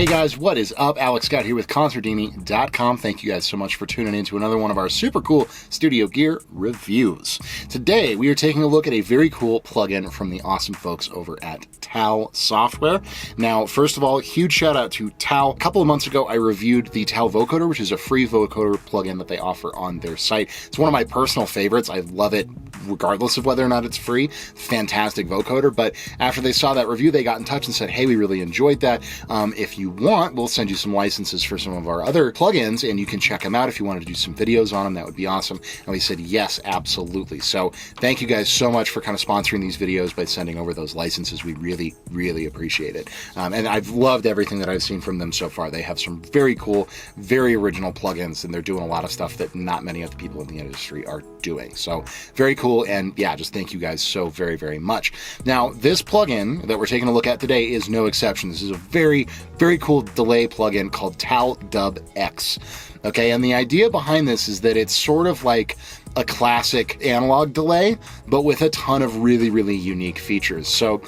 Hey guys, what is up? Alex Scott here with Consordini.com. Thank you guys so much for tuning in to another one of our super cool studio gear reviews. Today, we are taking a look at a very cool plugin from the awesome folks over at TAL Software. Now, first of all, huge shout out to TAL. A couple of months ago, I reviewed the TAL vocoder, which is a free vocoder plugin that they offer on their site. It's one of my personal favorites. I love it regardless of whether or not it's free. Fantastic vocoder. But after they saw that review, they got in touch and said, hey, we really enjoyed that. If you want, we'll send you some licenses for some of our other plugins and you can check them out. If you wanted to do some videos on them, that would be awesome. And we said, yes, absolutely. So thank you guys so much for kind of sponsoring these videos by sending over those licenses. We really, really appreciate it. And I've loved everything that I've seen from them so far. They have some very cool, very original plugins, and they're doing a lot of stuff that not many other people in the industry are doing. So very cool. And yeah, just thank you guys so very, very much. Now, this plugin that we're taking a look at today is no exception. This is a very, very cool delay plugin called TAL-Dub-X. Okay, and the idea behind this is that it's sort of like a classic analog delay, but with a ton of really, really unique features. So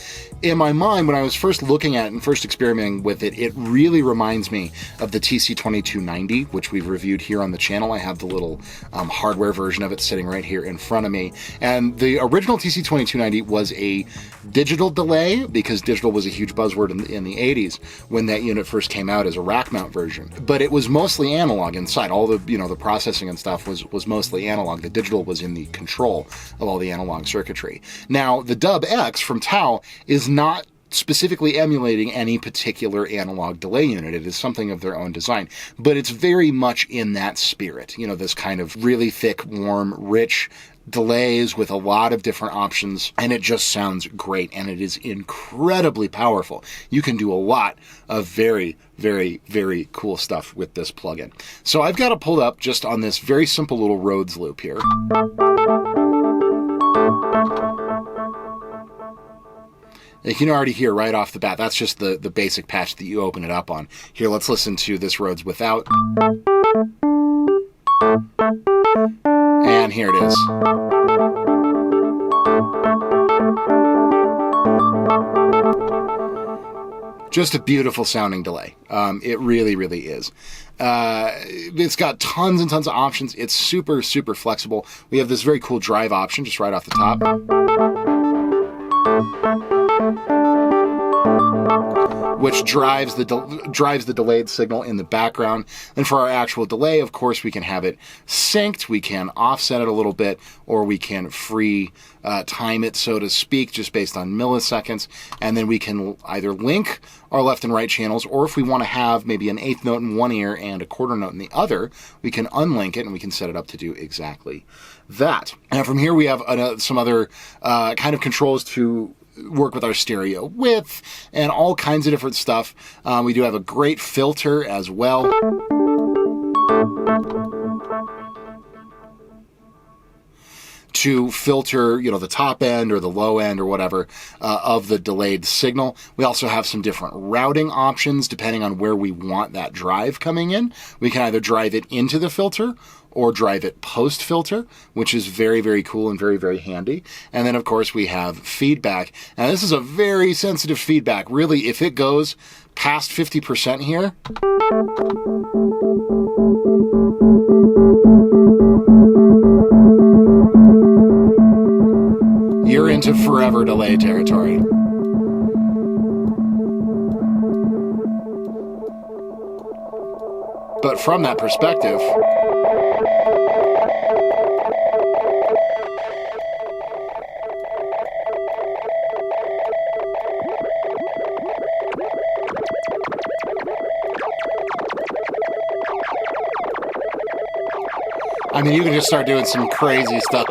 in my mind, when I was first looking at it and first experimenting with it, it really reminds me of the TC2290, which we've reviewed here on the channel. I have the little hardware version of it sitting right here in front of me. And the original TC2290 was a digital delay, because digital was a huge buzzword in the 80s when that unit first came out as a rack mount version. But it was mostly analog inside. All the, the processing and stuff was mostly analog. The digital was in the control of all the analog circuitry. Now, the Dub-X from TAL is not specifically emulating any particular analog delay unit. It is something of their own design, but it's very much in that spirit. This kind of really thick, warm, rich delays with a lot of different options, and it just sounds great, and it is incredibly powerful. You can do a lot of very, very, very cool stuff with this plugin. So I've got it pulled up just on this very simple little Rhodes loop here. You can already hear right off the bat, that's just the basic patch that you open it up on. Here, let's listen to this Rhodes without. And here it is. Just a beautiful sounding delay. It really, really is. It's got tons and tons of options. It's super, super flexible. We have this very cool drive option just right off the top, which drives the delayed signal in the background. And for our actual delay, of course, we can have it synced, we can offset it a little bit, or we can free time it, so to speak, just based on milliseconds. And then we can either link our left and right channels, or if we want to have maybe an eighth note in one ear and a quarter note in the other, we can unlink it and we can set it up to do exactly that. And from here, we have some other kind of controls to work with our stereo width and all kinds of different stuff. We do have a great filter as well. To filter, the top end or the low end or whatever of the delayed signal. We also have some different routing options depending on where we want that drive coming in. We can either drive it into the filter or drive it post-filter, which is very, very cool and very, very handy. And then, of course, we have feedback. Now, this is a very sensitive feedback. Really, if it goes past 50% here, you're into forever delay territory. But from that perspective, I mean, you can just start doing some crazy stuff.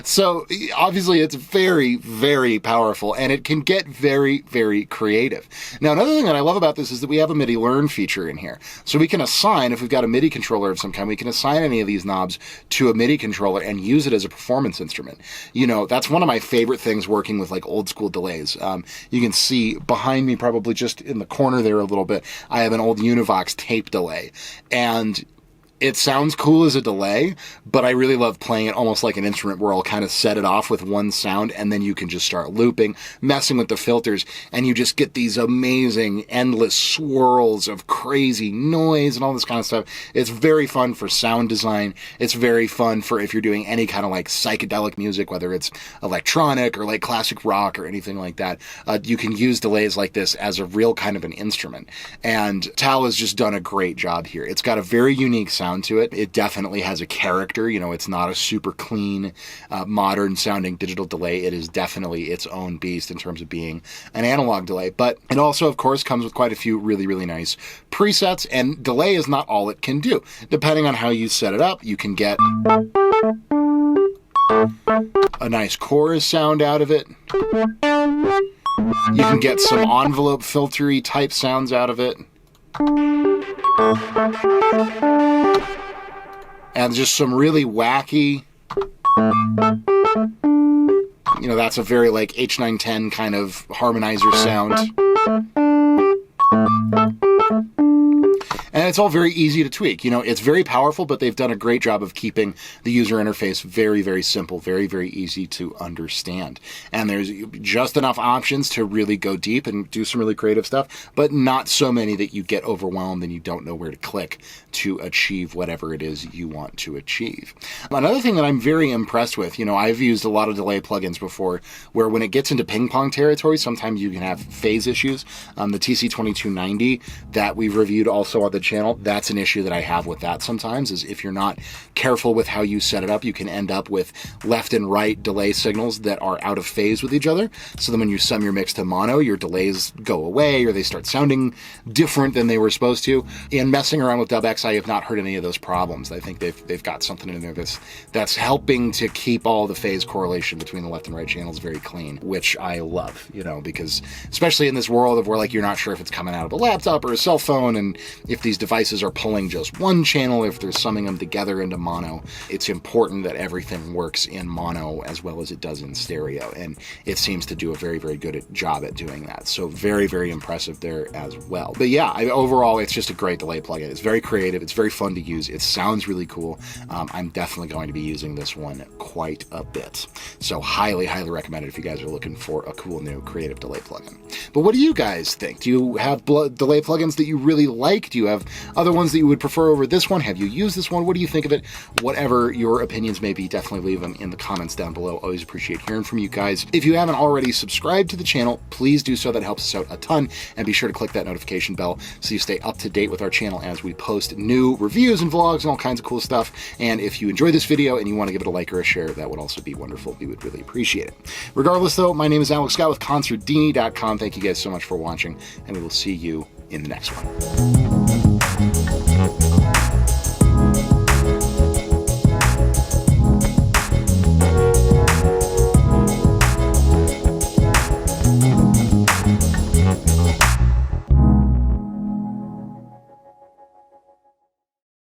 So obviously it's very, very powerful, and it can get very, very creative. Now, another thing that I love about this is that we have a MIDI learn feature in here. So we can assign, if we've got a MIDI controller of some kind, we can assign any of these knobs to a MIDI controller and use it as a performance instrument. You know, that's one of my favorite things working with like old school delays. You can see behind me, probably just in the corner there a little bit, I have an old Univox tape delay. And it sounds cool as a delay, but I really love playing it almost like an instrument where I'll kind of set it off with one sound and then you can just start looping, messing with the filters, and you just get these amazing, endless swirls of crazy noise and all this kind of stuff. It's very fun for sound design. It's very fun for if you're doing any kind of like psychedelic music, whether it's electronic or like classic rock or anything like that. You can use delays like this as a real kind of an instrument. And TAL has just done a great job here. It's got a very unique sound to it. It definitely has a character. You know, it's not a super clean, modern sounding digital delay. It is definitely its own beast in terms of being an analog delay. But it also, of course, comes with quite a few really, really nice presets, and delay is not all it can do. Depending on how you set it up, you can get a nice chorus sound out of it. You can get some envelope filtery type sounds out of it. And just some really wacky, you know, that's a very like H910 kind of harmonizer sound. And it's all very easy to tweak. You know, it's very powerful, but they've done a great job of keeping the user interface very, very simple, very, very easy to understand. And there's just enough options to really go deep and do some really creative stuff, but not so many that you get overwhelmed and you don't know where to click to achieve whatever it is you want to achieve. Another thing that I'm very impressed with, you know, I've used a lot of delay plugins before where when it gets into ping pong territory, sometimes you can have phase issues. The TC2290 that we've reviewed also on the channel, that's an issue that I have with that sometimes, is if you're not careful with how you set it up, you can end up with left and right delay signals that are out of phase with each other. So then when you sum your mix to mono, your delays go away or they start sounding different than they were supposed to. In messing around with Dub-X, I have not heard any of those problems. I think they've got something in there that's helping to keep all the phase correlation between the left and right channels very clean, which I love, you know, because especially in this world of where like you're not sure if it's coming out of a laptop or a cell phone, and if these devices are pulling just one channel, if they're summing them together into mono, it's important that everything works in mono as well as it does in stereo, and it seems to do a very, very good job at doing that. So very, very impressive there as well. But yeah, overall, it's just a great delay plugin. It's very creative. It's very fun to use. It sounds really cool. I'm definitely going to be using this one quite a bit. So highly, highly recommend it if you guys are looking for a cool new creative delay plugin. But what do you guys think? Do you have delay plugins that you really like? Do you have other ones that you would prefer over this one? Have you used this one? What do you think of it? Whatever your opinions may be, definitely leave them in the comments down below. Always appreciate hearing from you guys. If you haven't already subscribed to the channel, please do so. That helps us out a ton. And be sure to click that notification bell so you stay up to date with our channel as we post new reviews and vlogs and all kinds of cool stuff. And if you enjoy this video and you want to give it a like or a share, that would also be wonderful. We would really appreciate it. Regardless though, my name is Alex Scott with Consordini.com. Thank you guys so much for watching, and we will see you in the next one.